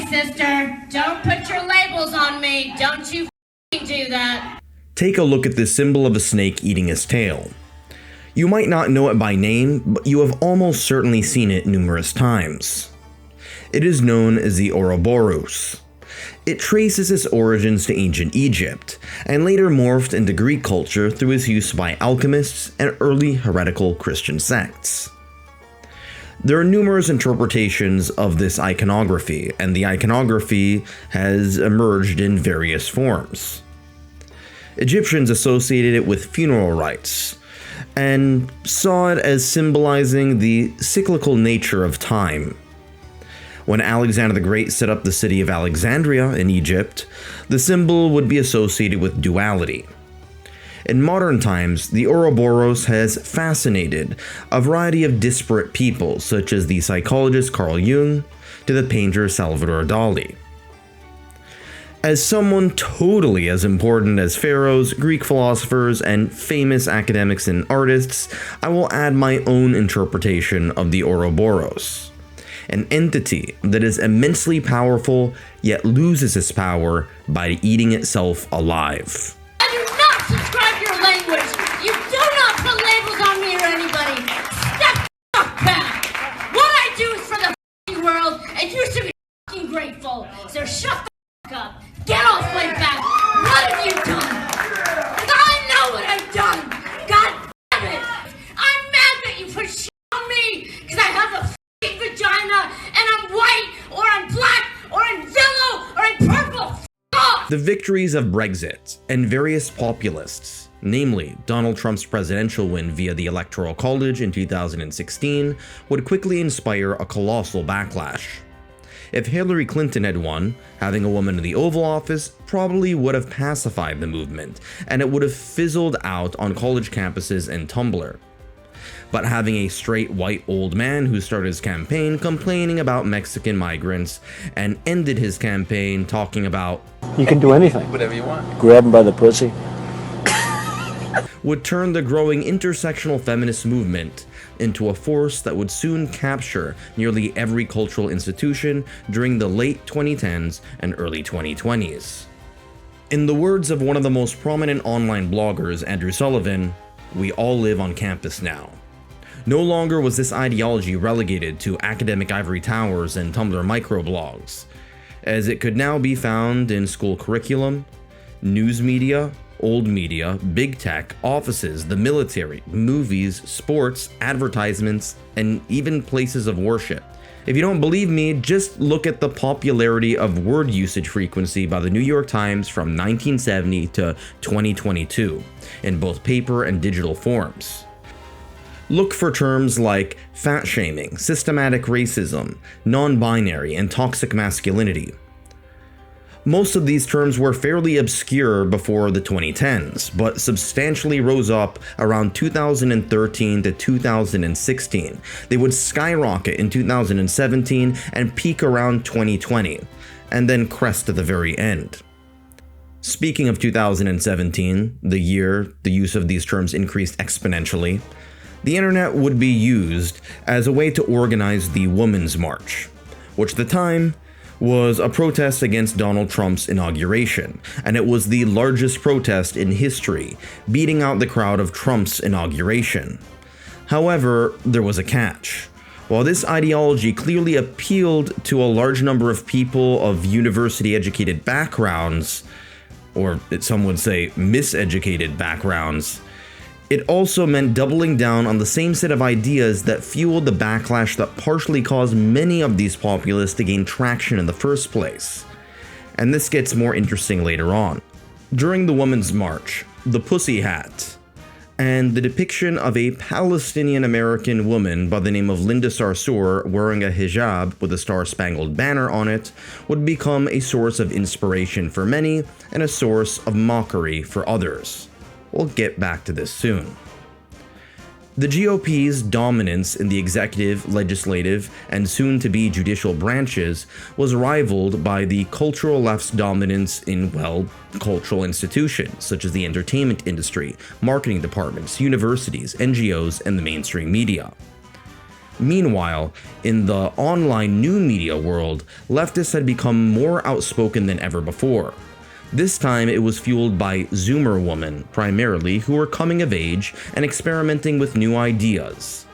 Hey, sister, don't put your labels on me. Don't you do that. Take a look at this symbol of a snake eating his tail. You might not know it by name, but you have almost certainly seen it numerous times. It is known as the Ouroboros. It traces its origins to ancient Egypt, and later morphed into Greek culture through its use by alchemists and early heretical Christian sects. There are numerous interpretations of this iconography, and the iconography has emerged in various forms. Egyptians associated it with funeral rites, and saw it as symbolizing the cyclical nature of time. When Alexander the Great set up the city of Alexandria in Egypt, the symbol would be associated with duality. In modern times, the Ouroboros has fascinated a variety of disparate people, such as the psychologist Carl Jung to the painter Salvador Dali. As someone totally as important as pharaohs, Greek philosophers, and famous academics and artists, I will add my own interpretation of the Ouroboros. An entity that is immensely powerful, yet loses its power by eating itself alive. I do not subscribe to your language. You do not put labels on me or anybody. Step the fuck back. What I do is for the fucking world, and you should be fucking grateful. So shut the fuck up. Get off my back. What have you done? Because I know what I've done. God damn it. I'm mad that you put shit on me because I have a fucking vagina and I'm white or I'm black or I'm yellow or I'm purple. F off. The victories of Brexit and various populists, namely Donald Trump's presidential win via the Electoral College in 2016, would quickly inspire a colossal backlash. If Hillary Clinton had won, having a woman in the Oval Office probably would have pacified the movement, and it would have fizzled out on college campuses and Tumblr. But having a straight white old man who started his campaign complaining about Mexican migrants and ended his campaign talking about you can do anything. Whatever you want. Grab him by the pussy. would turn the growing intersectional feminist movement into a force that would soon capture nearly every cultural institution during the late 2010s and early 2020s. In the words of one of the most prominent online bloggers, Andrew Sullivan, we all live on campus now. No longer was this ideology relegated to academic ivory towers and Tumblr microblogs, as it could now be found in school curriculum, news media, old media, big tech, offices, the military, movies, sports, advertisements, and even places of worship. If you don't believe me, just look at the popularity of word usage frequency by the New York Times from 1970 to 2022, in both paper and digital forms. Look for terms like fat shaming, systematic racism, non-binary, and toxic masculinity. Most of these terms were fairly obscure before the 2010s, but substantially rose up around 2013 to 2016. They would skyrocket in 2017 and peak around 2020, and then crest at the very end. Speaking of 2017, the year the use of these terms increased exponentially, the internet would be used as a way to organize the Women's March, which at the time was a protest against Donald Trump's inauguration, and it was the largest protest in history, beating out the crowd of Trump's inauguration. However, there was a catch. While this ideology clearly appealed to a large number of people of university-educated backgrounds, or some would say miseducated backgrounds, it also meant doubling down on the same set of ideas that fueled the backlash that partially caused many of these populists to gain traction in the first place. And this gets more interesting later on. During the Women's March, the pussy hat, and the depiction of a Palestinian-American woman by the name of Linda Sarsour wearing a hijab with a star-spangled banner on it would become a source of inspiration for many and a source of mockery for others. We'll get back to this soon. The GOP's dominance in the executive, legislative, and soon-to-be judicial branches was rivaled by the cultural left's dominance in, cultural institutions such as the entertainment industry, marketing departments, universities, NGOs, and the mainstream media. Meanwhile, in the online new media world, leftists had become more outspoken than ever before. This time it was fueled by Zoomer women, primarily, who were coming of age and experimenting with new ideas.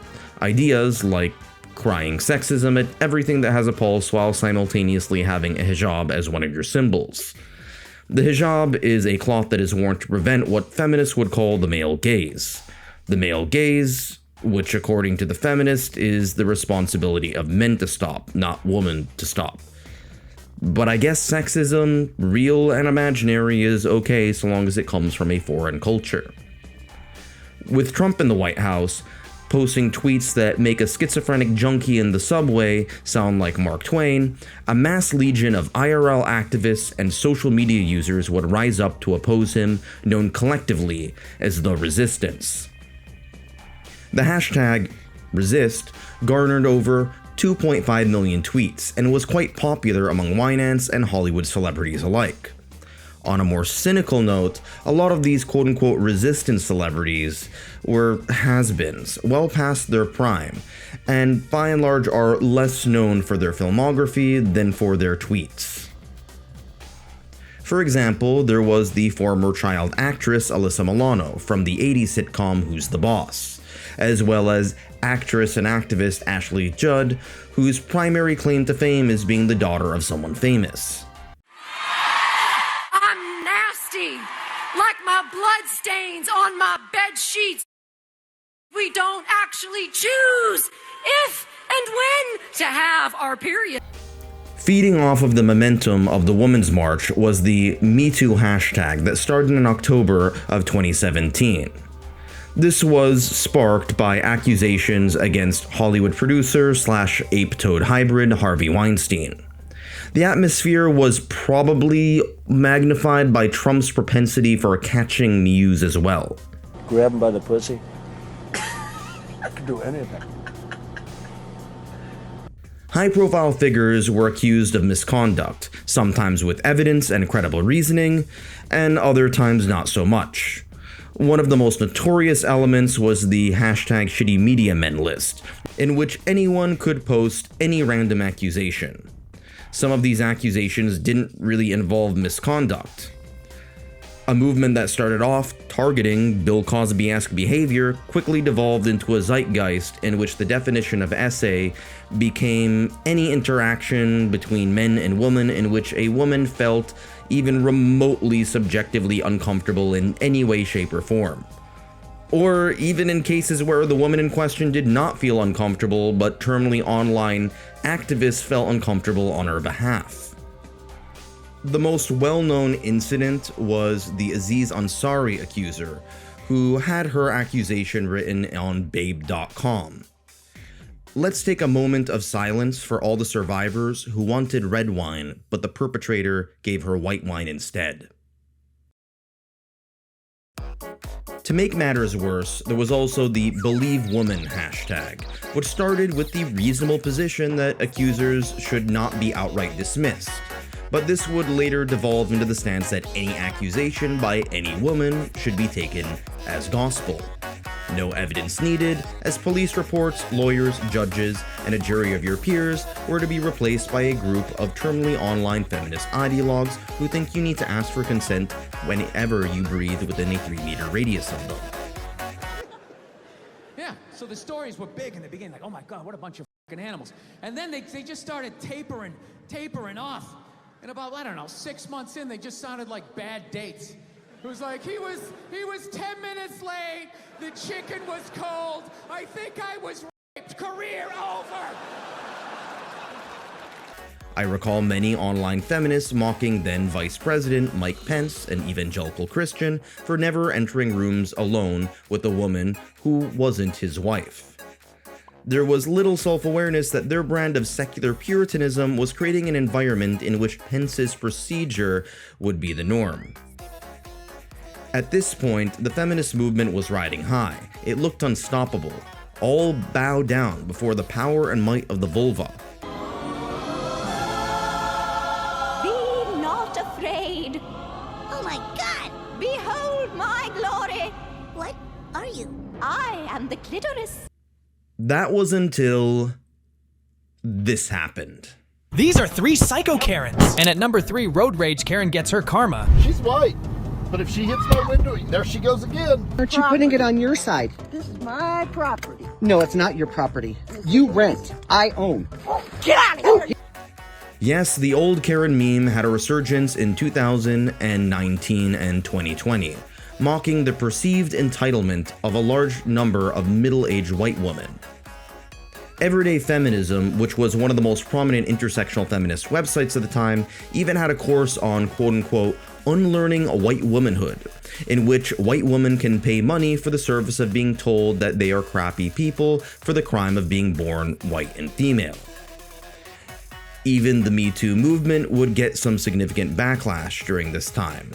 Ideas like crying sexism at everything that has a pulse while simultaneously having a hijab as one of your symbols. The hijab is a cloth that is worn to prevent what feminists would call the male gaze. The male gaze, which according to the feminist is the responsibility of men to stop, not women to stop. But I guess sexism, real and imaginary, is okay so long as it comes from a foreign culture. With Trump in the White House, posting tweets that make a schizophrenic junkie in the subway sound like Mark Twain, a mass legion of IRL activists and social media users would rise up to oppose him, known collectively as the Resistance. The hashtag resist garnered over 2.5 million tweets and was quite popular among Winans and Hollywood celebrities alike. On a more cynical note, a lot of these quote-unquote resistance celebrities were has-beens, well past their prime, and by and large are less known for their filmography than for their tweets. For example, there was the former child actress Alyssa Milano from the 80s sitcom Who's the Boss, as well as actress and activist Ashley Judd, whose primary claim to fame is being the daughter of someone famous. I'm nasty, like my blood stains on my bed sheets. We don't actually choose if and when to have our period. Feeding off of the momentum of the Women's March was the MeToo hashtag that started in October of 2017. This was sparked by accusations against Hollywood producer / ape-toad hybrid Harvey Weinstein. The atmosphere was probably magnified by Trump's propensity for catching muse as well. Grab him by the pussy. I could do anything. High-profile figures were accused of misconduct, sometimes with evidence and credible reasoning, and other times not so much. One of the most notorious elements was the hashtag Shitty Media Men list, in which anyone could post any random accusation. Some of these accusations didn't really involve misconduct. A movement that started off targeting Bill Cosby-esque behavior quickly devolved into a zeitgeist in which the definition of essay became any interaction between men and women in which a woman felt even remotely subjectively uncomfortable in any way, shape, or form. Or even in cases where the woman in question did not feel uncomfortable, but terminally online activists felt uncomfortable on her behalf. The most well-known incident was the Aziz Ansari accuser, who had her accusation written on Babe.com. Let's take a moment of silence for all the survivors who wanted red wine, but the perpetrator gave her white wine instead. To make matters worse, there was also the Believe Woman hashtag, which started with the reasonable position that accusers should not be outright dismissed. But this would later devolve into the stance that any accusation by any woman should be taken as gospel. No evidence needed, as police reports, lawyers, judges, and a jury of your peers were to be replaced by a group of terminally online feminist ideologues who think you need to ask for consent whenever you breathe within a 3-meter radius of them. Yeah, so the stories were big in the beginning, like, oh my God, what a bunch of fucking animals. And then they just started tapering off. And about, I don't know, 6 months in, they just sounded like bad dates. It was like, he was 10 minutes late, the chicken was cold, I think I was raped, career over. I recall many online feminists mocking then Vice President Mike Pence, an evangelical Christian, for never entering rooms alone with a woman who wasn't his wife. There was little self-awareness that their brand of secular puritanism was creating an environment in which Pence's procedure would be the norm. At this point, the feminist movement was riding high. It looked unstoppable. All bow down before the power and might of the vulva. Be not afraid. Oh my God! Behold my glory. What are you? I am the clitoris. That was until this happened. These are 3 psycho Karens. And at number 3, road rage Karen gets her karma. She's white, but if she hits my window, there she goes again. Aren't you putting it on your side? This is my property. No, it's not your property. You rent. I own. Get out of here! Yes, the old Karen meme had a resurgence in 2019 and 2020, mocking the perceived entitlement of a large number of middle-aged white women. Everyday Feminism, which was one of the most prominent intersectional feminist websites at the time, even had a course on quote-unquote unlearning white womanhood, in which white women can pay money for the service of being told that they are crappy people for the crime of being born white and female. Even the MeToo movement would get some significant backlash during this time,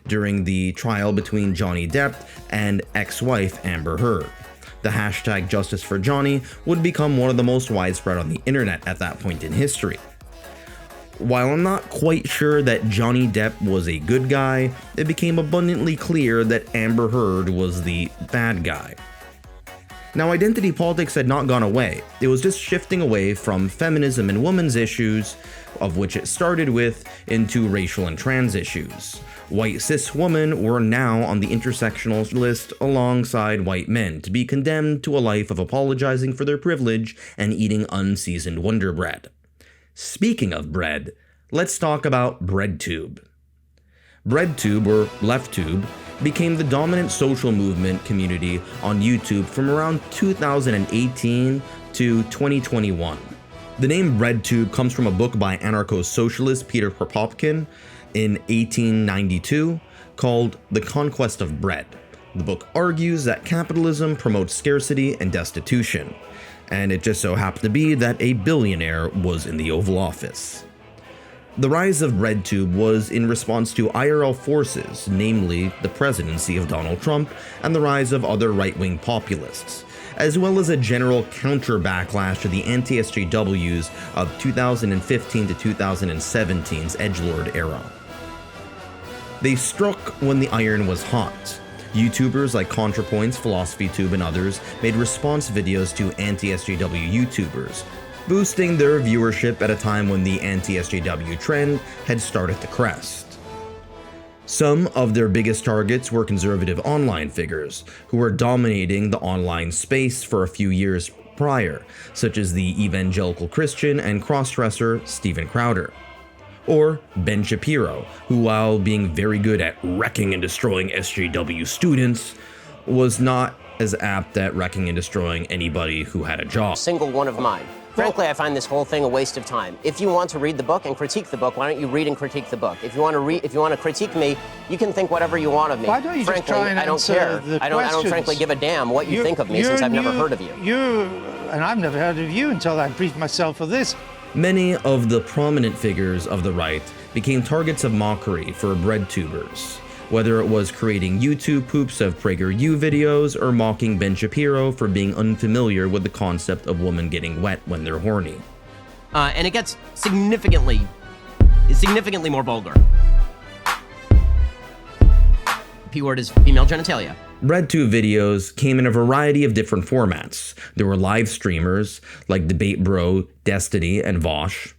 during the trial between Johnny Depp and ex-wife Amber Heard. The hashtag Justice for Johnny would become one of the most widespread on the internet at that point in history. While I'm not quite sure that Johnny Depp was a good guy, it became abundantly clear that Amber Heard was the bad guy. Now, identity politics had not gone away. It was just shifting away from feminism and women's issues, of which it started with, into racial and trans issues. White cis women were now on the intersectional list alongside white men to be condemned to a life of apologizing for their privilege and eating unseasoned Wonder Bread. Speaking of bread, let's talk about BreadTube. BreadTube, or LeftTube, became the dominant social movement community on YouTube from around 2018 to 2021. The name BreadTube comes from a book by anarcho-socialist Peter Kropotkin in 1892 called The Conquest of Bread. The book argues that capitalism promotes scarcity and destitution, and it just so happened to be that a billionaire was in the Oval Office. The rise of BreadTube was in response to IRL forces, namely the presidency of Donald Trump and the rise of other right-wing populists, as well as a general counter-backlash to the anti-SJWs of 2015 to 2017's edgelord era. They struck when the iron was hot. YouTubers like ContraPoints, PhilosophyTube, and others made response videos to anti-SJW YouTubers, boosting their viewership at a time when the anti-SJW trend had started to crest. Some of their biggest targets were conservative online figures, who were dominating the online space for a few years prior, such as the evangelical Christian and crossdresser Steven Crowder. Or Ben Shapiro, who, while being very good at wrecking and destroying SJW students, was not as apt at wrecking and destroying anybody who had a job. Single one of mine. Frankly, I find this whole thing a waste of time. If you want to read the book and critique the book, why don't you read and critique the book? If you want to critique me, you can think whatever you want of me. Why don't you frankly, just try and I don't answer care. the I don't questions? frankly give a damn what you think of me since I've never heard of you. And I've never heard of you until I briefed myself for this. Many of the prominent figures of the right became targets of mockery for BreadTubers, whether it was creating YouTube poops of PragerU videos or mocking Ben Shapiro for being unfamiliar with the concept of women getting wet when they're horny. And it gets significantly more vulgar. P word is female genitalia. BreadTube videos came in a variety of different formats. There were live streamers like Debate Bro, Destiny, and Vosh.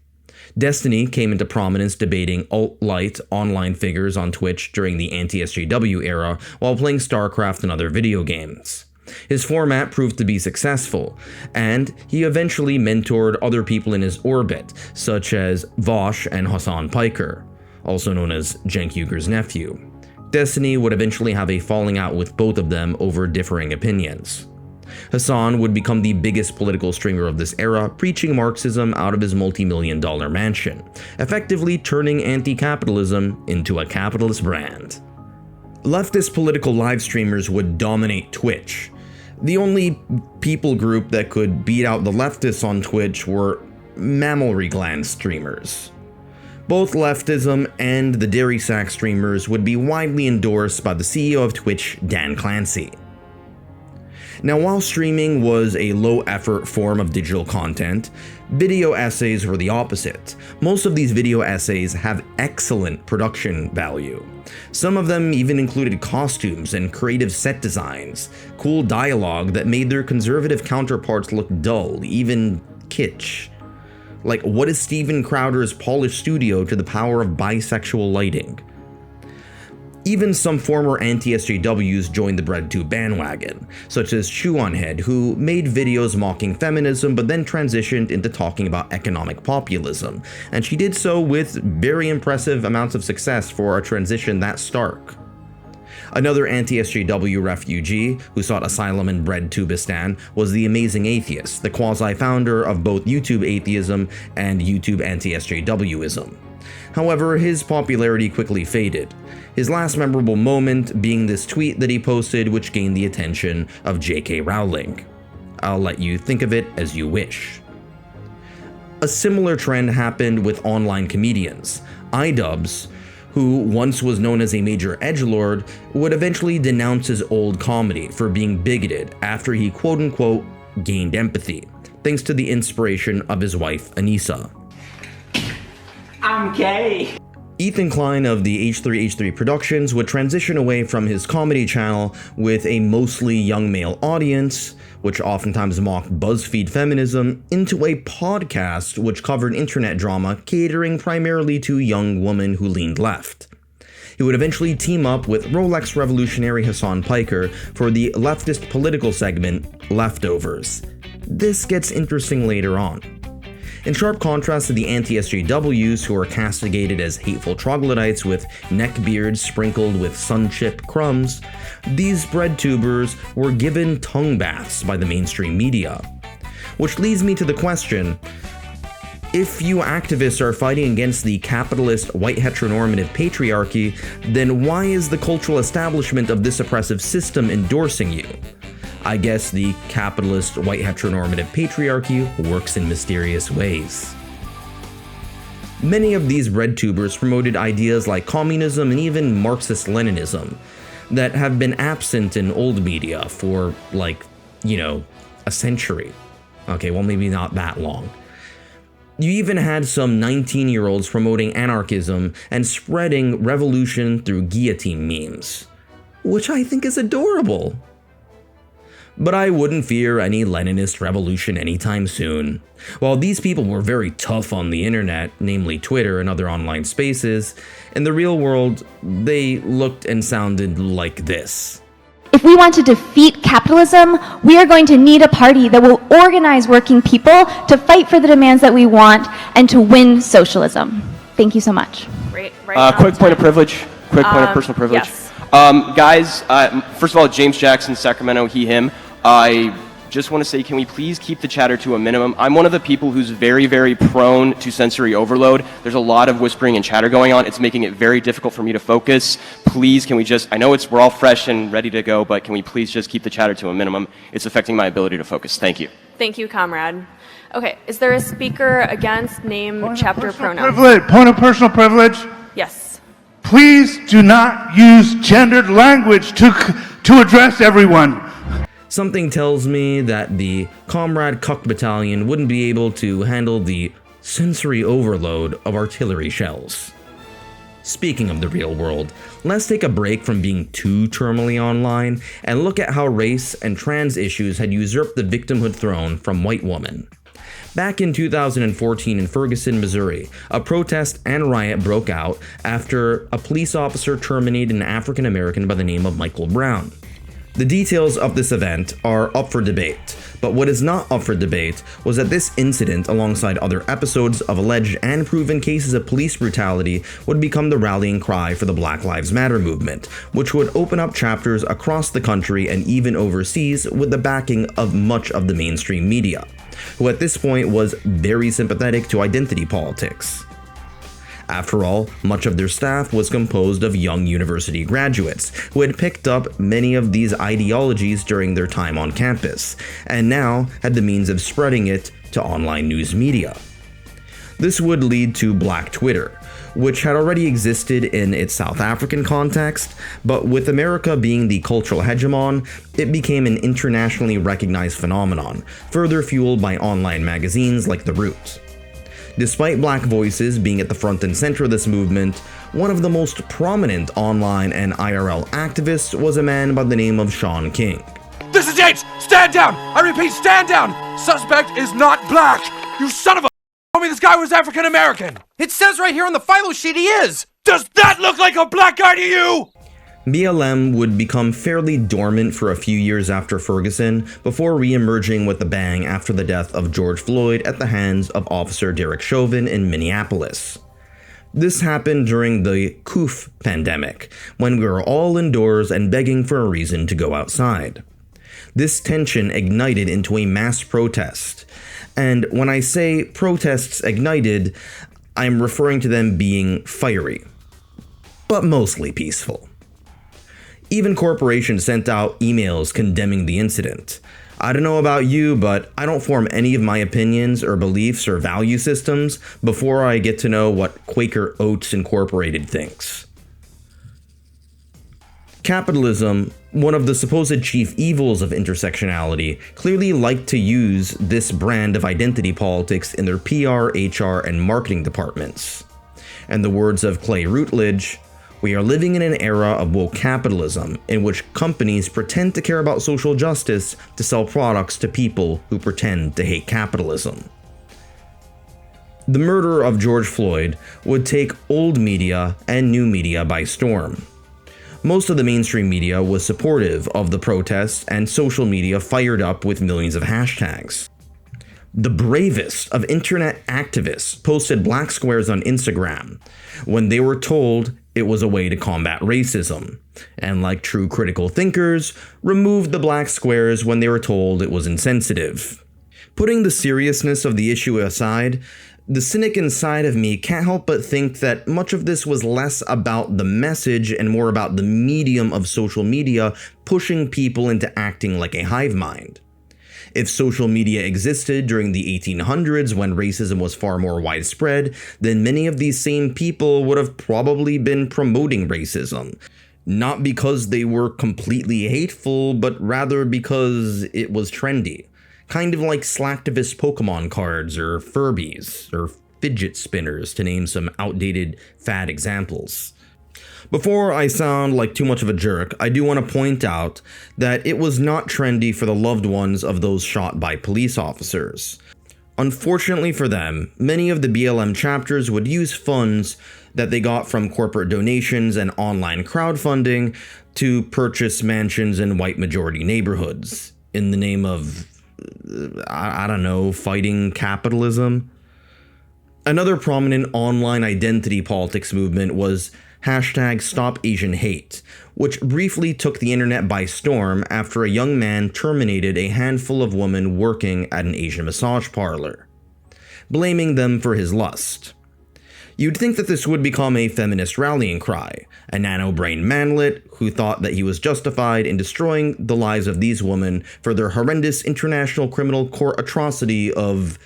Destiny came into prominence debating alt-light online figures on Twitch during the anti-SJW era while playing StarCraft and other video games. His format proved to be successful, and he eventually mentored other people in his orbit, such as Vosh and Hassan Piker, also known as Cenk Uyghur's nephew. Destiny would eventually have a falling out with both of them over differing opinions. Hassan would become the biggest political streamer of this era, preaching Marxism out of his multi-million-dollar mansion, effectively turning anti-capitalism into a capitalist brand. Leftist political live streamers would dominate Twitch. The only people group that could beat out the leftists on Twitch were mammary gland streamers. Both leftism and the dairy sack streamers would be widely endorsed by the CEO of Twitch, Dan Clancy. Now, while streaming was a low-effort form of digital content, video essays were the opposite. Most of these video essays have excellent production value. Some of them even included costumes and creative set designs, cool dialogue that made their conservative counterparts look dull, even kitsch. Like, what is Steven Crowder's polished studio to the power of bisexual lighting? Even some former anti-SJWs joined the BreadTube bandwagon, such as Chew-on-Head, who made videos mocking feminism but then transitioned into talking about economic populism, and she did so with very impressive amounts of success for a transition that stark. Another anti-SJW refugee who sought asylum in BreadTubistan was the Amazing Atheist, the quasi-founder of both YouTube atheism and YouTube anti-SJWism. However, his popularity quickly faded, his last memorable moment being this tweet that he posted which gained the attention of J.K. Rowling. I'll let you think of it as you wish. A similar trend happened with online comedians. iDubbbz, who once was known as a major edgelord, would eventually denounce his old comedy for being bigoted after he quote-unquote gained empathy, thanks to the inspiration of his wife Anissa. I'm gay. Ethan Klein of the H3H3 Productions would transition away from his comedy channel with a mostly young male audience, which oftentimes mocked BuzzFeed feminism, into a podcast which covered internet drama catering primarily to young women who leaned left. He would eventually team up with Rolex revolutionary Hassan Piker for the leftist political segment Leftovers. This gets interesting later on. In sharp contrast to the anti-SJWs who are castigated as hateful troglodytes with neckbeards sprinkled with sun-chip crumbs, these breadtubers were given tongue baths by the mainstream media. Which leads me to the question, if you activists are fighting against the capitalist white heteronormative patriarchy, then why is the cultural establishment of this oppressive system endorsing you? I guess the capitalist white heteronormative patriarchy works in mysterious ways. Many of these breadtubers promoted ideas like communism and even Marxist-Leninism that have been absent in old media for, a century. Okay, well, maybe not that long. You even had some 19-year-olds promoting anarchism and spreading revolution through guillotine memes, which I think is adorable. But I wouldn't fear any Leninist revolution anytime soon. While these people were very tough on the internet, namely Twitter and other online spaces, in the real world, they looked and sounded like this. If we want to defeat capitalism, we are going to need a party that will organize working people to fight for the demands that we want and to win socialism. Thank you so much. Quick Point of privilege. Quick point of personal privilege. Yes. Guys, first of all, James Jackson, Sacramento, he, him. I just want to say, can we please keep the chatter to a minimum? I'm one of the people who's very, very prone to sensory overload. There's a lot of whispering and chatter going on. It's making it very difficult for me to focus. Please, can we just, I know we're all fresh and ready to go, but can we please just keep the chatter to a minimum? It's affecting my ability to focus. Thank you. Thank you, comrade. Okay, is there a speaker against name, chapter, pronoun? Point of personal privilege. Yes. Please do not use gendered language to address everyone. Something tells me that the Comrade Cuck Battalion wouldn't be able to handle the sensory overload of artillery shells. Speaking of the real world, let's take a break from being too terminally online and look at how race and trans issues had usurped the victimhood throne from white women. Back in 2014 in Ferguson, Missouri, a protest and riot broke out after a police officer terminated an African American by the name of Michael Brown. The details of this event are up for debate, but what is not up for debate was that this incident, alongside other episodes of alleged and proven cases of police brutality, would become the rallying cry for the Black Lives Matter movement, which would open up chapters across the country and even overseas with the backing of much of the mainstream media, who at this point was very sympathetic to identity politics. After all, much of their staff was composed of young university graduates who had picked up many of these ideologies during their time on campus, and now had the means of spreading it to online news media. This would lead to Black Twitter, which had already existed in its South African context, but with America being the cultural hegemon, it became an internationally recognized phenomenon, further fueled by online magazines like The Root. Despite Black voices being at the front and center of this movement, one of the most prominent online and IRL activists was a man by the name of Shaun King. This is H! Stand down! I repeat, stand down! Suspect is not black! You son of a... Told me this guy was African American! It says right here on the philo sheet he is! Does that look like a black guy to you? BLM would become fairly dormant for a few years after Ferguson, before re-emerging with a bang after the death of George Floyd at the hands of Officer Derek Chauvin in Minneapolis. This happened during the COOF pandemic, when we were all indoors and begging for a reason to go outside. This tension ignited into a mass protest. And when I say protests ignited, I'm referring to them being fiery, but mostly peaceful. Even corporations sent out emails condemning the incident. I don't know about you, but I don't form any of my opinions or beliefs or value systems before I get to know what Quaker Oats Incorporated thinks. Capitalism, one of the supposed chief evils of intersectionality, clearly liked to use this brand of identity politics in their PR, HR, and marketing departments. In the words of Clay Routledge, "We are living in an era of woke capitalism in which companies pretend to care about social justice to sell products to people who pretend to hate capitalism." The murder of George Floyd would take old media and new media by storm. Most of the mainstream media was supportive of the protests, and social media fired up with millions of hashtags. The bravest of internet activists posted black squares on Instagram when they were told it was a way to combat racism, and like true critical thinkers, removed the black squares when they were told it was insensitive. Putting the seriousness of the issue aside, the cynic inside of me can't help but think that much of this was less about the message and more about the medium of social media pushing people into acting like a hive mind. If social media existed during the 1800s when racism was far more widespread, then many of these same people would have probably been promoting racism. Not because they were completely hateful, but rather because it was trendy. Kind of like slacktivist Pokemon cards or Furbies or fidget spinners, to name some outdated fad examples. Before I sound like too much of a jerk, I do want to point out that it was not trendy for the loved ones of those shot by police officers. Unfortunately for them, many of the BLM chapters would use funds that they got from corporate donations and online crowdfunding to purchase mansions in white majority neighborhoods in the name of, I don't know, fighting capitalism. Another prominent online identity politics movement was #StopAsianHate, which briefly took the internet by storm after a young man terminated a handful of women working at an Asian massage parlor, blaming them for his lust. You'd think that this would become a feminist rallying cry, a nano-brain manlet who thought that he was justified in destroying the lives of these women for their horrendous international criminal court atrocity of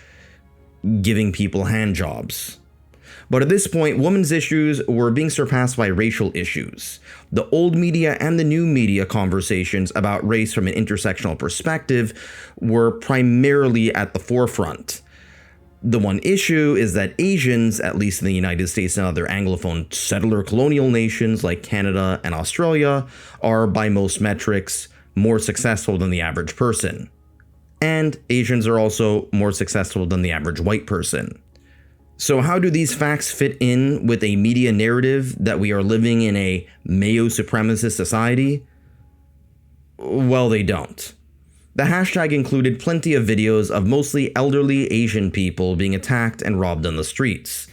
giving people handjobs. But at this point, women's issues were being surpassed by racial issues. The old media and the new media conversations about race from an intersectional perspective were primarily at the forefront. The one issue is that Asians, at least in the United States and other Anglophone settler colonial nations like Canada and Australia, are by most metrics more successful than the average person. And Asians are also more successful than the average white person. So how do these facts fit in with a media narrative that we are living in a Mayo-supremacist society? Well, they don't. The hashtag included plenty of videos of mostly elderly Asian people being attacked and robbed on the streets.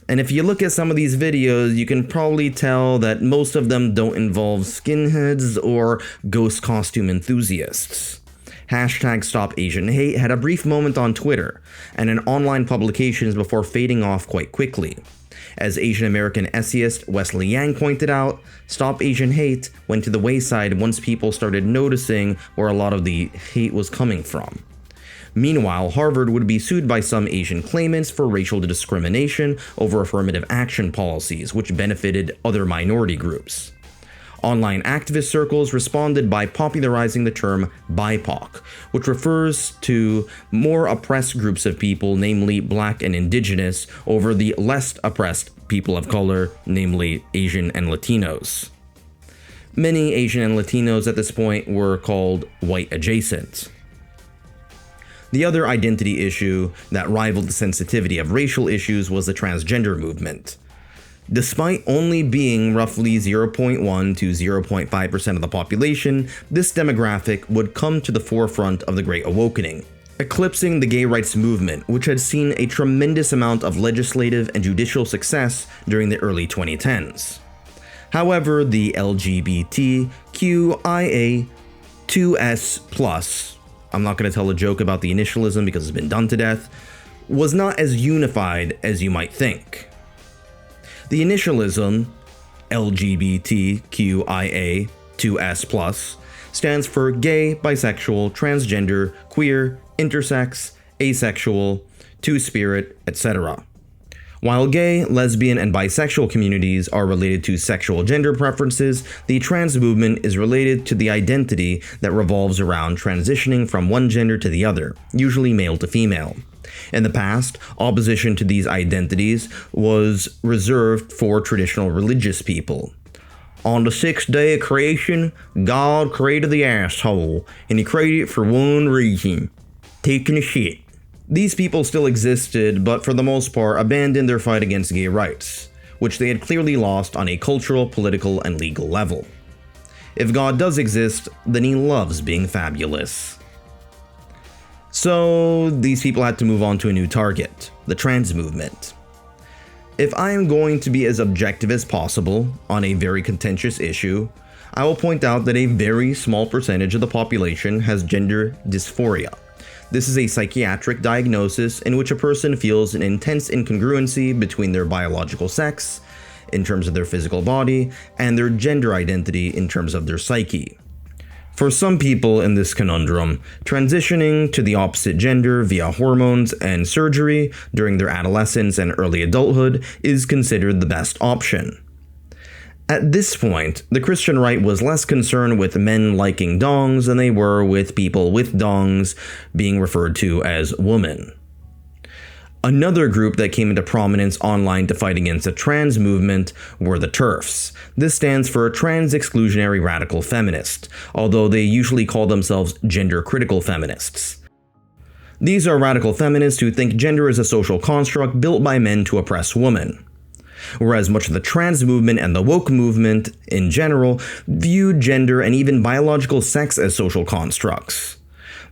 And if you look at some of these videos, you can probably tell that most of them don't involve skinheads or ghost costume enthusiasts. #StopAsianHate had a brief moment on Twitter and in online publications before fading off quite quickly. As Asian American essayist Wesley Yang pointed out, Stop Asian Hate went to the wayside once people started noticing where a lot of the hate was coming from. Meanwhile, Harvard would be sued by some Asian claimants for racial discrimination over affirmative action policies, which benefited other minority groups. Online activist circles responded by popularizing the term BIPOC, which refers to more oppressed groups of people, namely Black and Indigenous, over the less oppressed people of color, namely Asian and Latinos. Many Asian and Latinos at this point were called white adjacent. The other identity issue that rivaled the sensitivity of racial issues was the transgender movement. Despite only being roughly 0.1 to 0.5% of the population, this demographic would come to the forefront of the Great Awakening, eclipsing the gay rights movement, which had seen a tremendous amount of legislative and judicial success during the early 2010s. However, the LGBTQIA2S+, I'm not going to tell a joke about the initialism because it's been done to death, was not as unified as you might think. The initialism, LGBTQIA2S+, stands for gay, bisexual, transgender, queer, intersex, asexual, two-spirit, etc. While gay, lesbian, and bisexual communities are related to sexual gender preferences, the trans movement is related to the identity that revolves around transitioning from one gender to the other, usually male to female. In the past, opposition to these identities was reserved for traditional religious people. On the sixth day of creation, God created the asshole, and he created it for one reason: taking a shit. These people still existed, but for the most part abandoned their fight against gay rights, which they had clearly lost on a cultural, political, and legal level. If God does exist, then he loves being fabulous. So these people had to move on to a new target, the trans movement. If I am going to be as objective as possible on a very contentious issue, I will point out that a very small percentage of the population has gender dysphoria. This is a psychiatric diagnosis in which a person feels an intense incongruency between their biological sex, in terms of their physical body, and their gender identity in terms of their psyche. For some people in this conundrum, transitioning to the opposite gender via hormones and surgery during their adolescence and early adulthood is considered the best option. At this point, the Christian right was less concerned with men liking dongs than they were with people with dongs being referred to as women. Another group that came into prominence online to fight against the trans movement were the TERFs. This stands for Trans Exclusionary Radical Feminist, although they usually call themselves gender critical feminists. These are radical feminists who think gender is a social construct built by men to oppress women. Whereas much of the trans movement and the woke movement in general viewed gender and even biological sex as social constructs.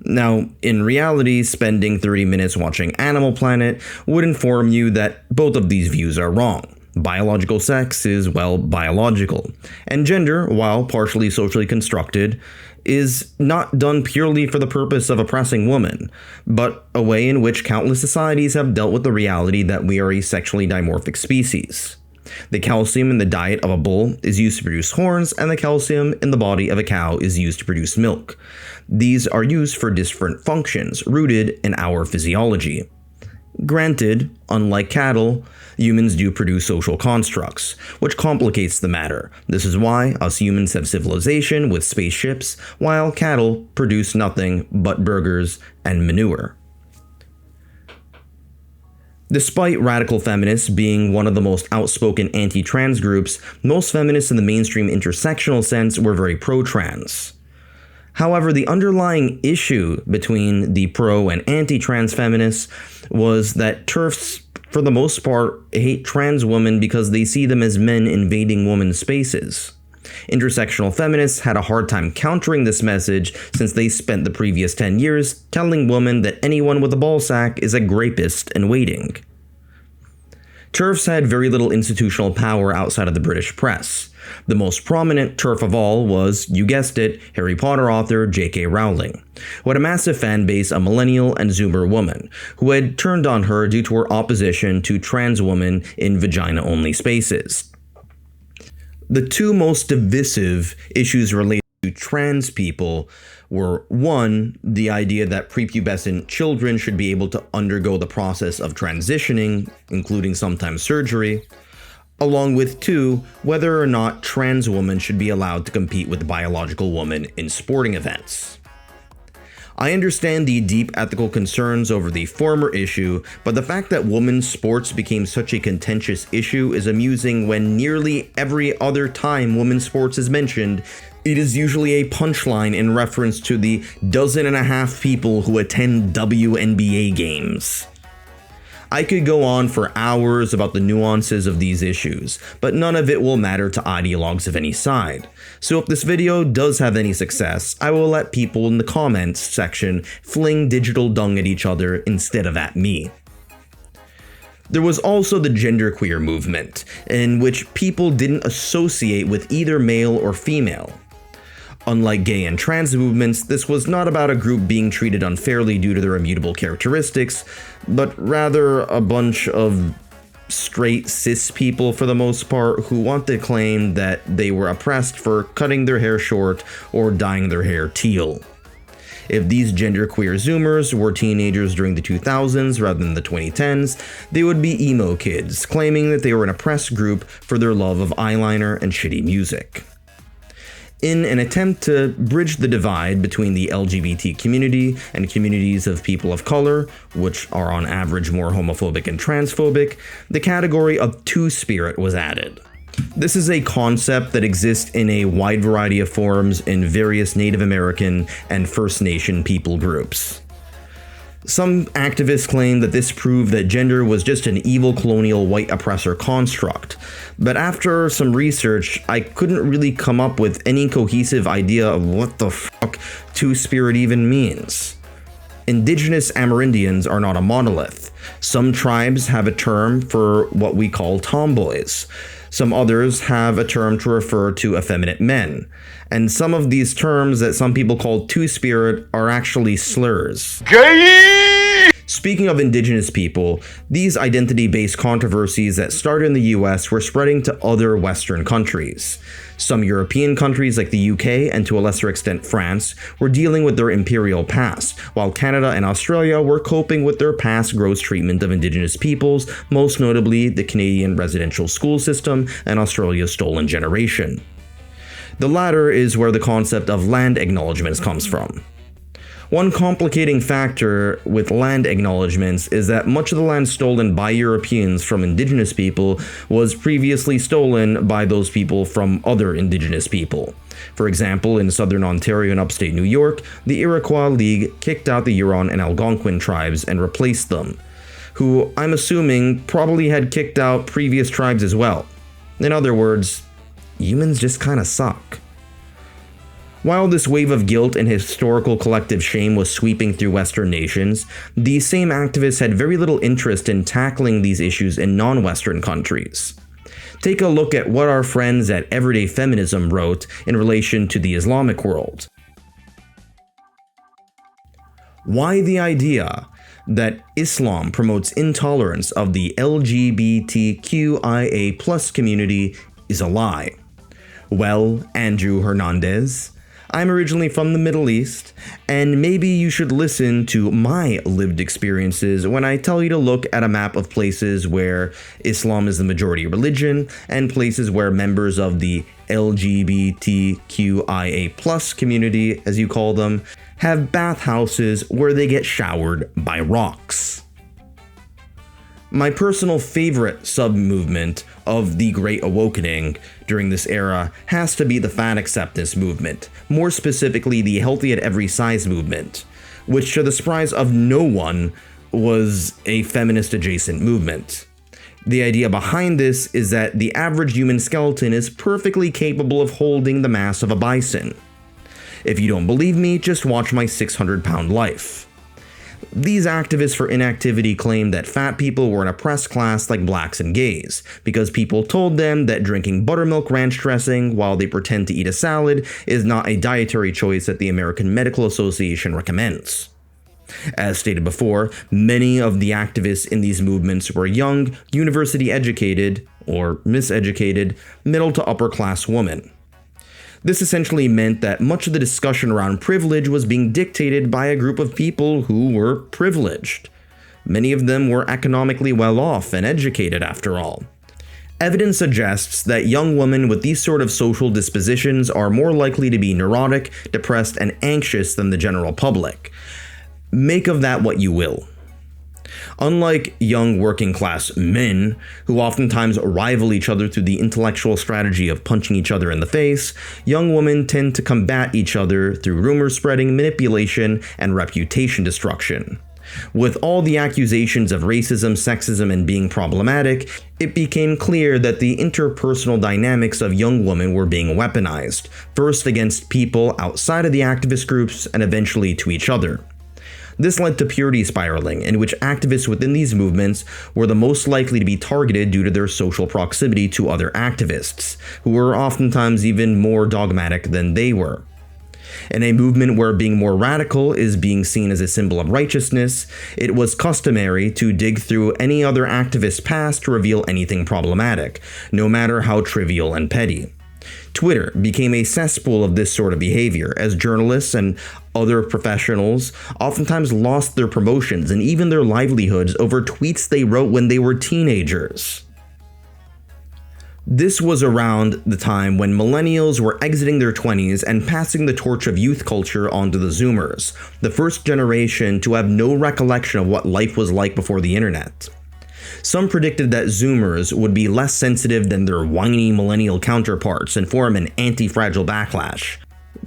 Now, in reality, spending 30 minutes watching Animal Planet would inform you that both of these views are wrong. Biological sex is, well, biological. And gender, while partially socially constructed, is not done purely for the purpose of oppressing women, but a way in which countless societies have dealt with the reality that we are a sexually dimorphic species. The calcium in the diet of a bull is used to produce horns, and the calcium in the body of a cow is used to produce milk. These are used for different functions rooted in our physiology. Granted, unlike cattle, humans do produce social constructs, which complicates the matter. This is why us humans have civilization with spaceships, while cattle produce nothing but burgers and manure. Despite radical feminists being one of the most outspoken anti-trans groups, most feminists in the mainstream intersectional sense were very pro-trans. However, the underlying issue between the pro and anti-trans feminists was that TERFs, for the most part, hate trans women because they see them as men invading women's spaces. Intersectional feminists had a hard time countering this message since they spent the previous 10 years telling women that anyone with a ball sack is a grapist in waiting. TERFs had very little institutional power outside of the British press. The most prominent TERF of all was, you guessed it, Harry Potter author J.K. Rowling, who had a massive fan base of millennial and zoomer women, who had turned on her due to her opposition to trans women in vagina-only spaces. The two most divisive issues related to trans people were, one, the idea that prepubescent children should be able to undergo the process of transitioning, including sometimes surgery, along with, two, whether or not trans women should be allowed to compete with biological women in sporting events. I understand the deep ethical concerns over the former issue, but the fact that women's sports became such a contentious issue is amusing when nearly every other time women's sports is mentioned, it is usually a punchline in reference to the 12 people who attend WNBA games. I could go on for hours about the nuances of these issues, but none of it will matter to ideologues of any side. So if this video does have any success, I will let people in the comments section fling digital dung at each other instead of at me. There was also the genderqueer movement, in which people didn't associate with either male or female. Unlike gay and trans movements, this was not about a group being treated unfairly due to their immutable characteristics, but rather a bunch of straight cis people for the most part who want to claim that they were oppressed for cutting their hair short or dyeing their hair teal. If these genderqueer zoomers were teenagers during the 2000s rather than the 2010s, they would be emo kids, claiming that they were an oppressed group for their love of eyeliner and shitty music. In an attempt to bridge the divide between the LGBT community and communities of people of color, which are on average more homophobic and transphobic, the category of two-spirit was added. This is a concept that exists in a wide variety of forms in various Native American and First Nation people groups. Some activists claim that this proved that gender was just an evil colonial white oppressor construct, but after some research, I couldn't really come up with any cohesive idea of what the fuck two-spirit even means. Indigenous Amerindians are not a monolith. Some tribes have a term for what we call tomboys. Some others have a term to refer to effeminate men. And some of these terms that some people call two-spirit are actually slurs. Gay! Speaking of indigenous people, these identity-based controversies that started in the US were spreading to other Western countries. Some European countries like the UK and to a lesser extent France were dealing with their imperial past, while Canada and Australia were coping with their past gross treatment of indigenous peoples, most notably the Canadian residential school system and Australia's stolen generation. The latter is where the concept of land acknowledgements comes from. One complicating factor with land acknowledgements is that much of the land stolen by Europeans from indigenous people was previously stolen by those people from other indigenous people. For example, in southern Ontario and upstate New York, the Iroquois League kicked out the Huron and Algonquin tribes and replaced them, who I'm assuming probably had kicked out previous tribes as well. In other words, humans just kinda suck. While this wave of guilt and historical collective shame was sweeping through Western nations, these same activists had very little interest in tackling these issues in non-Western countries. Take a look at what our friends at Everyday Feminism wrote in relation to the Islamic world. Why the idea that Islam promotes intolerance of the LGBTQIA+ community is a lie? Well, Andrew Hernandez, I'm originally from the Middle East, and maybe you should listen to my lived experiences when I tell you to look at a map of places where Islam is the majority religion and places where members of the LGBTQIA+ community, as you call them, have bathhouses where they get showered by rocks. My personal favorite sub-movement of the Great Awakening during this era has to be the fat acceptance movement, more specifically the healthy at every size movement, which to the surprise of no one was a feminist adjacent movement. The idea behind this is that the average human skeleton is perfectly capable of holding the mass of a bison. If you don't believe me, just watch my 600-pound life. These activists for inactivity claimed that fat people were an oppressed class like blacks and gays, because people told them that drinking buttermilk ranch dressing while they pretend to eat a salad is not a dietary choice that the American Medical Association recommends. As stated before, many of the activists in these movements were young, university-educated, or miseducated, middle to upper class women. This essentially meant that much of the discussion around privilege was being dictated by a group of people who were privileged. Many of them were economically well off and educated after all. Evidence suggests that young women with these sort of social dispositions are more likely to be neurotic, depressed, and anxious than the general public. Make of that what you will. Unlike young working class men, who oftentimes rival each other through the intellectual strategy of punching each other in the face, young women tend to combat each other through rumor spreading, manipulation, and reputation destruction. With all the accusations of racism, sexism, and being problematic, it became clear that the interpersonal dynamics of young women were being weaponized, first against people outside of the activist groups and eventually to each other. This led to purity spiraling, in which activists within these movements were the most likely to be targeted due to their social proximity to other activists, who were oftentimes even more dogmatic than they were. In a movement where being more radical is being seen as a symbol of righteousness, it was customary to dig through any other activist's past to reveal anything problematic, no matter how trivial and petty. Twitter became a cesspool of this sort of behavior, as journalists and other professionals oftentimes lost their promotions and even their livelihoods over tweets they wrote when they were teenagers. This was around the time when millennials were exiting their 20s and passing the torch of youth culture onto the Zoomers, the first generation to have no recollection of what life was like before the internet. Some predicted that Zoomers would be less sensitive than their whiny millennial counterparts and form an anti-fragile backlash,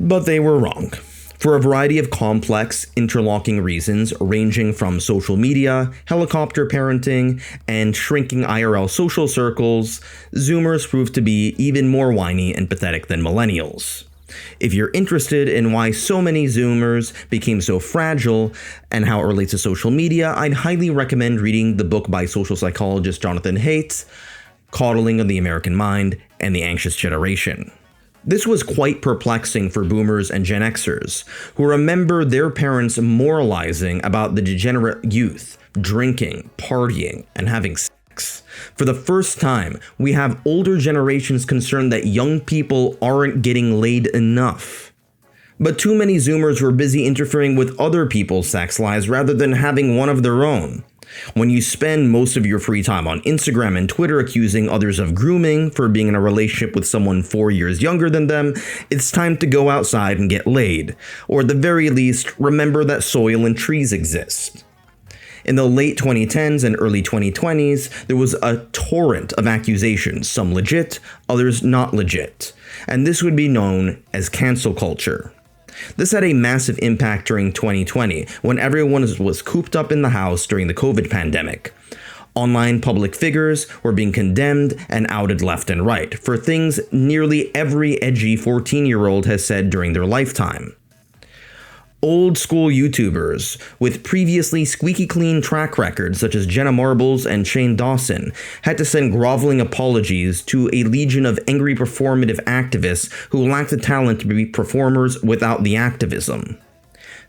but they were wrong. For a variety of complex, interlocking reasons ranging from social media, helicopter parenting, and shrinking IRL social circles, Zoomers proved to be even more whiny and pathetic than millennials. If you're interested in why so many Zoomers became so fragile and how it relates to social media, I'd highly recommend reading the book by social psychologist Jonathan Haidt, Coddling of the American Mind and the Anxious Generation. This was quite perplexing for boomers and Gen Xers, who remember their parents moralizing about the degenerate youth, drinking, partying, and having sex. For the first time, we have older generations concerned that young people aren't getting laid enough. But too many Zoomers were busy interfering with other people's sex lives rather than having one of their own. When you spend most of your free time on Instagram and Twitter accusing others of grooming for being in a relationship with someone 4 years younger than them, it's time to go outside and get laid. Or at the very least, remember that soil and trees exist. In the late 2010s and early 2020s, there was a torrent of accusations, some legit, others not legit. And this would be known as cancel culture. This had a massive impact during 2020, when everyone was cooped up in the house during the COVID pandemic. Online public figures were being condemned and outed left and right for things nearly every edgy 14-year-old has said during their lifetime. Old school YouTubers with previously squeaky clean track records such as Jenna Marbles and Shane Dawson had to send groveling apologies to a legion of angry performative activists who lacked the talent to be performers without the activism.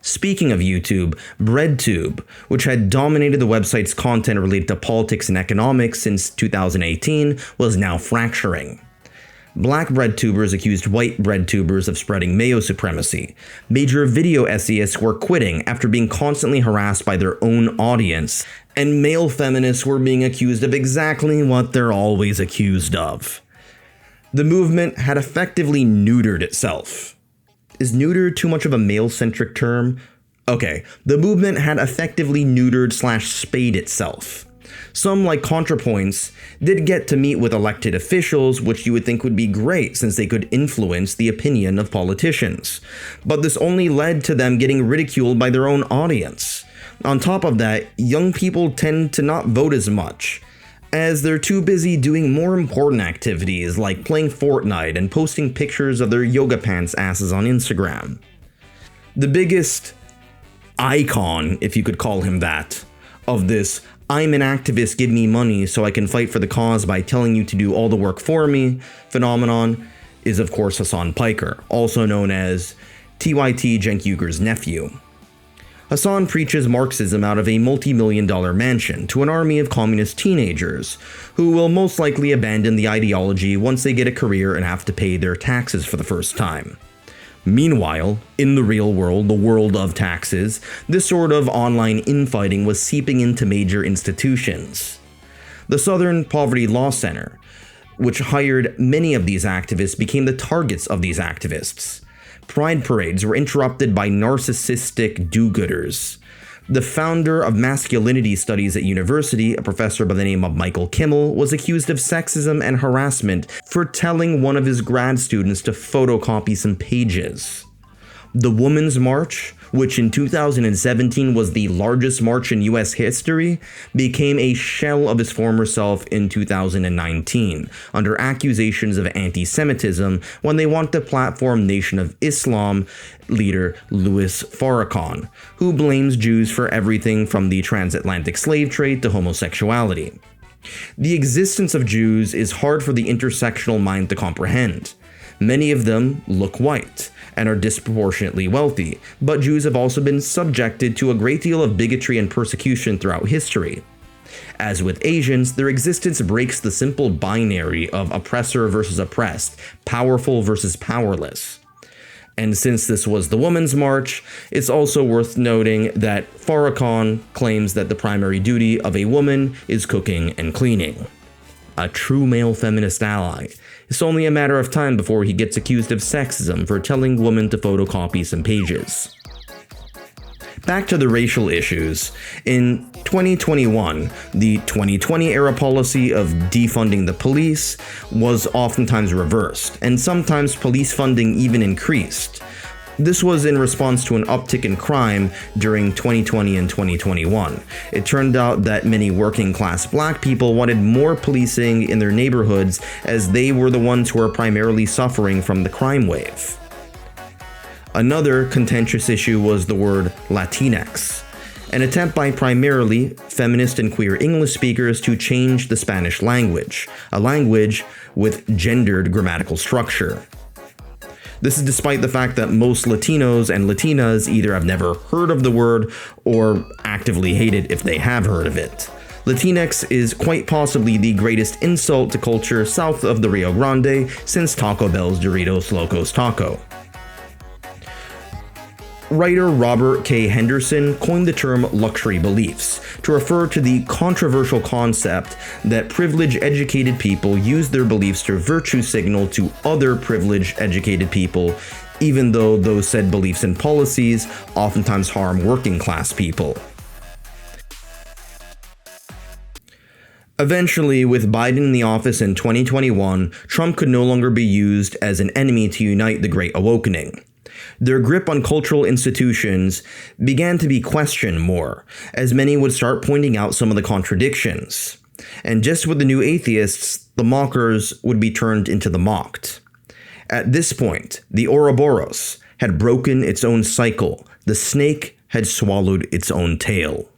Speaking of YouTube, BreadTube, which had dominated the website's content related to politics and economics since 2018, was now fracturing. Black breadtubers accused white breadtubers of spreading mayo supremacy. Major video essayists were quitting after being constantly harassed by their own audience, and male feminists were being accused of exactly what they're always accused of. The movement had effectively neutered itself. Is neutered too much of a male-centric term? Okay, the movement had effectively neutered/spayed itself. Some, like ContraPoints, did get to meet with elected officials, which you would think would be great since they could influence the opinion of politicians. But this only led to them getting ridiculed by their own audience. On top of that, young people tend to not vote as much, as they're too busy doing more important activities like playing Fortnite and posting pictures of their yoga pants asses on Instagram. The biggest icon, if you could call him that, of this "I'm an activist, give me money so I can fight for the cause by telling you to do all the work for me" phenomenon is of course Hassan Piker, also known as TYT Cenk Uygur's nephew. Hassan preaches Marxism out of a multi-million-dollar mansion to an army of communist teenagers, who will most likely abandon the ideology once they get a career and have to pay their taxes for the first time. Meanwhile, in the real world, the world of taxes, this sort of online infighting was seeping into major institutions. The Southern Poverty Law Center, which hired many of these activists, became the targets of these activists. Pride parades were interrupted by narcissistic do-gooders. The founder of masculinity studies at university, a professor by the name of Michael Kimmel, was accused of sexism and harassment for telling one of his grad students to photocopy some pages. The Women's March, which in 2017 was the largest march in US history, became a shell of its former self in 2019, under accusations of anti-Semitism when they want to platform Nation of Islam leader Louis Farrakhan, who blames Jews for everything from the transatlantic slave trade to homosexuality. The existence of Jews is hard for the intersectional mind to comprehend. Many of them look white and are disproportionately wealthy, but Jews have also been subjected to a great deal of bigotry and persecution throughout history. As with Asians, their existence breaks the simple binary of oppressor versus oppressed, powerful versus powerless. And since this was the Women's March, it's also worth noting that Farrakhan claims that the primary duty of a woman is cooking and cleaning. A true male feminist ally. It's only a matter of time before he gets accused of sexism for telling women to photocopy some pages. Back to the racial issues. In 2021, the 2020-era policy of defunding the police was oftentimes reversed, and sometimes police funding even increased. This was in response to an uptick in crime during 2020 and 2021. It turned out that many working-class black people wanted more policing in their neighborhoods, as they were the ones who were primarily suffering from the crime wave. Another contentious issue was the word Latinx, an attempt by primarily feminist and queer English speakers to change the Spanish language, a language with gendered grammatical structure. This is despite the fact that most Latinos and Latinas either have never heard of the word or actively hate it if they have heard of it. Latinx is quite possibly the greatest insult to culture south of the Rio Grande since Taco Bell's Doritos Locos Taco. Writer Robert K. Henderson coined the term luxury beliefs to refer to the controversial concept that privileged educated people use their beliefs to virtue signal to other privileged educated people, even though those said beliefs and policies oftentimes harm working class people. Eventually, with Biden in the office in 2021, Trump could no longer be used as an enemy to unite the Great Awakening. Their grip on cultural institutions began to be questioned more, as many would start pointing out some of the contradictions. And just with the new atheists, the mockers would be turned into the mocked. At this point, the Ouroboros had broken its own cycle. The snake had swallowed its own tail.